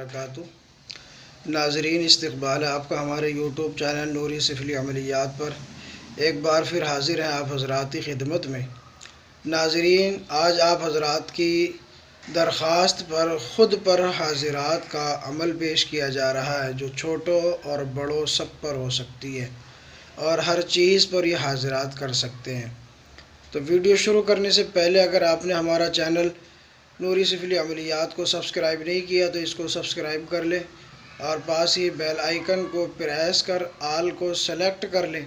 وبرکاتہ۔ ناظرین، استقبال ہے آپ کا ہمارے یوٹیوب چینل نوری سفلی عملیات پر۔ ایک بار پھر حاضر ہیں آپ حضرات کی خدمت میں۔ ناظرین، آج آپ حضرات کی درخواست پر خود پر حاضرات کا عمل پیش کیا جا رہا ہے، جو چھوٹوں اور بڑوں سب پر ہو سکتی ہے اور ہر چیز پر یہ حاضرات کر سکتے ہیں۔ تو ویڈیو شروع کرنے سے پہلے اگر آپ نے ہمارا چینل نوری سفلی عملیات کو سبسکرائب نہیں کیا تو اس کو سبسکرائب کر لیں اور پاس ہی بیل آئیکن کو پریس کر آل کو سلیکٹ کر لیں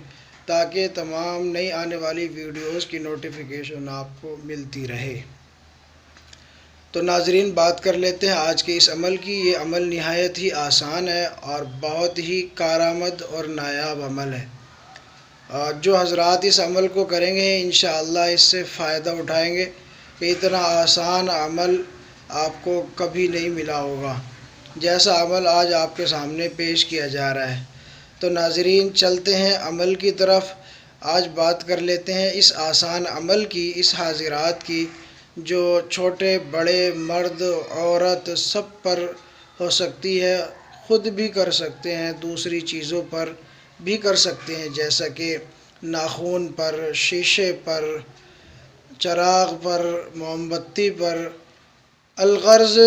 تاکہ تمام نئی آنے والی ویڈیوز کی نوٹیفیکیشن آپ کو ملتی رہے۔ تو ناظرین، بات کر لیتے ہیں آج کے اس عمل کی۔ یہ عمل نہایت ہی آسان ہے اور بہت ہی کارآمد اور نایاب عمل ہے۔ جو حضرات اس عمل کو کریں گے انشاءاللہ اس سے فائدہ اٹھائیں گے کہ اتنا آسان عمل آپ کو کبھی نہیں ملا ہوگا جیسا عمل آج آپ کے سامنے پیش کیا جا رہا ہے۔ تو ناظرین، چلتے ہیں عمل کی طرف۔ آج بات کر لیتے ہیں اس آسان عمل کی، اس حاضرات کی، جو چھوٹے بڑے مرد عورت سب پر ہو سکتی ہے، خود بھی کر سکتے ہیں، دوسری چیزوں پر بھی کر سکتے ہیں، جیسا کہ ناخن پر، شیشے پر، چراغ پر، موم بتی پر، الغرض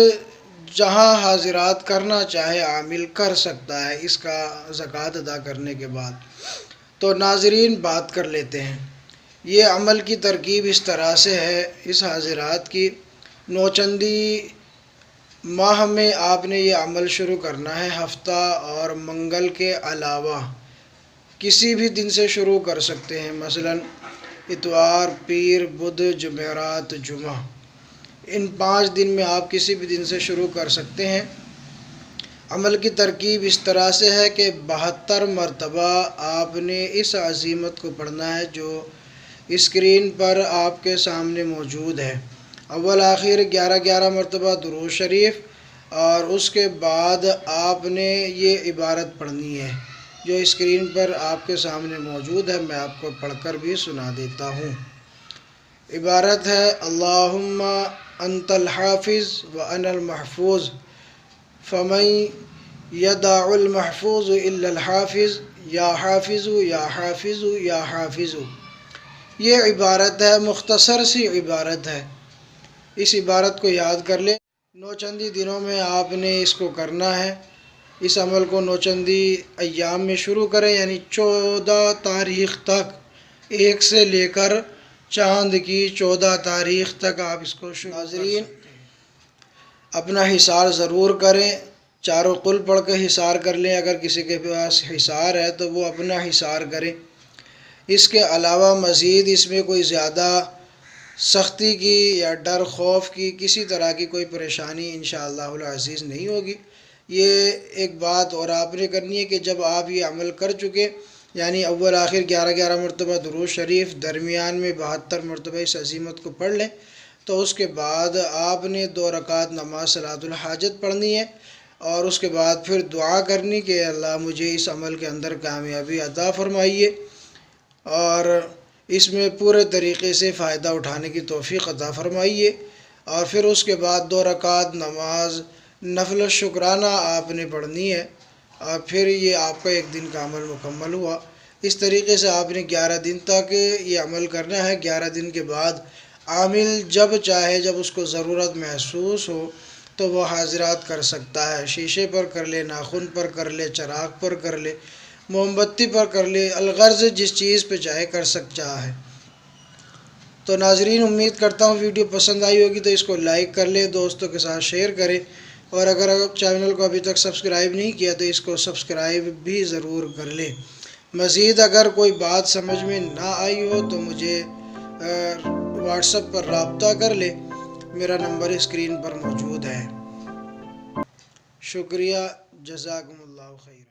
جہاں حاضرات کرنا چاہے عامل کر سکتا ہے اس کا زکوٰۃ ادا کرنے کے بعد۔ تو ناظرین، بات کر لیتے ہیں۔ یہ عمل کی ترکیب اس طرح سے ہے، اس حاضرات کی نوچندی ماہ میں آپ نے یہ عمل شروع کرنا ہے۔ ہفتہ اور منگل کے علاوہ کسی بھی دن سے شروع کر سکتے ہیں، مثلا اتوار، پیر، بدھ، جمعرات، جمعہ۔ ان 5 دن میں آپ کسی بھی دن سے شروع کر سکتے ہیں۔ عمل کی ترکیب اس طرح سے ہے کہ 72 مرتبہ آپ نے اس عزیمت کو پڑھنا ہے جو اسکرین پر آپ کے سامنے موجود ہے۔ اول آخر 11 مرتبہ درود شریف، اور اس کے بعد آپ نے یہ عبارت پڑھنی ہے جو اسکرین پر آپ کے سامنے موجود ہے۔ میں آپ کو پڑھ کر بھی سنا دیتا ہوں۔ عبارت ہے: اللہم انت الحافظ وانا المحفوظ فمن یدع المحفوظ الا الحافظ یا حافظ یا حافظ یا حافظ۔ یہ عبارت ہے، مختصر سی عبارت ہے۔ اس عبارت کو یاد کر لیں۔ نوچندی دنوں میں آپ نے اس کو کرنا ہے۔ اس عمل کو نوچندی ایام میں شروع کریں، یعنی 14 تاریخ تک، 1 سے لے کر چاند کی 14 تاریخ تک آپ اس کو شروع کر سکتے ہیں۔ اپنا حصار ضرور کریں، چاروں قل پڑھ کے حصار کر لیں۔ اگر کسی کے پاس حصار ہے تو وہ اپنا حصار کریں۔ اس کے علاوہ مزید اس میں کوئی زیادہ سختی کی یا ڈر خوف کی کسی طرح کی کوئی پریشانی انشاءاللہ العزیز نہیں ہوگی۔ یہ ایک بات اور آپ نے کرنی ہے کہ جب آپ یہ عمل کر چکے، یعنی اول آخر 11 مرتبہ درود شریف، درمیان میں 72 مرتبہ اس عزیمت کو پڑھ لیں، تو اس کے بعد آپ نے 2 رکعت نماز صلاۃ الحاجت پڑھنی ہے، اور اس کے بعد پھر دعا کرنی کہ اللہ مجھے اس عمل کے اندر کامیابی عطا فرمائیے اور اس میں پورے طریقے سے فائدہ اٹھانے کی توفیق عطا فرمائیے۔ اور پھر اس کے بعد 2 رکعت نماز نفل شکرانہ آپ نے پڑھنی ہے، اور پھر یہ آپ کا 1 دن کا عمل مکمل ہوا۔ اس طریقے سے آپ نے 11 دن تک یہ عمل کرنا ہے۔ 11 دن کے بعد عامل جب چاہے، جب اس کو ضرورت محسوس ہو تو وہ حاضرات کر سکتا ہے۔ شیشے پر کر لے، ناخن پر کر لے، چراغ پر کر لے، موم بتی پر کر لے، الغرض جس چیز پہ چاہے کر سکتا ہے۔ تو ناظرین، امید کرتا ہوں ویڈیو پسند آئی ہوگی تو اس کو لائک کر لیں، دوستوں کے ساتھ شیئر کریں، اور اگر چینل کو ابھی تک سبسکرائب نہیں کیا تو اس کو سبسکرائب بھی ضرور کر لیں۔ مزید اگر کوئی بات سمجھ میں نہ آئی ہو تو مجھے واٹس ایپ پر رابطہ کر لیں، میرا نمبر اسکرین پر موجود ہے۔ شکریہ، جزاکم اللہ خیر۔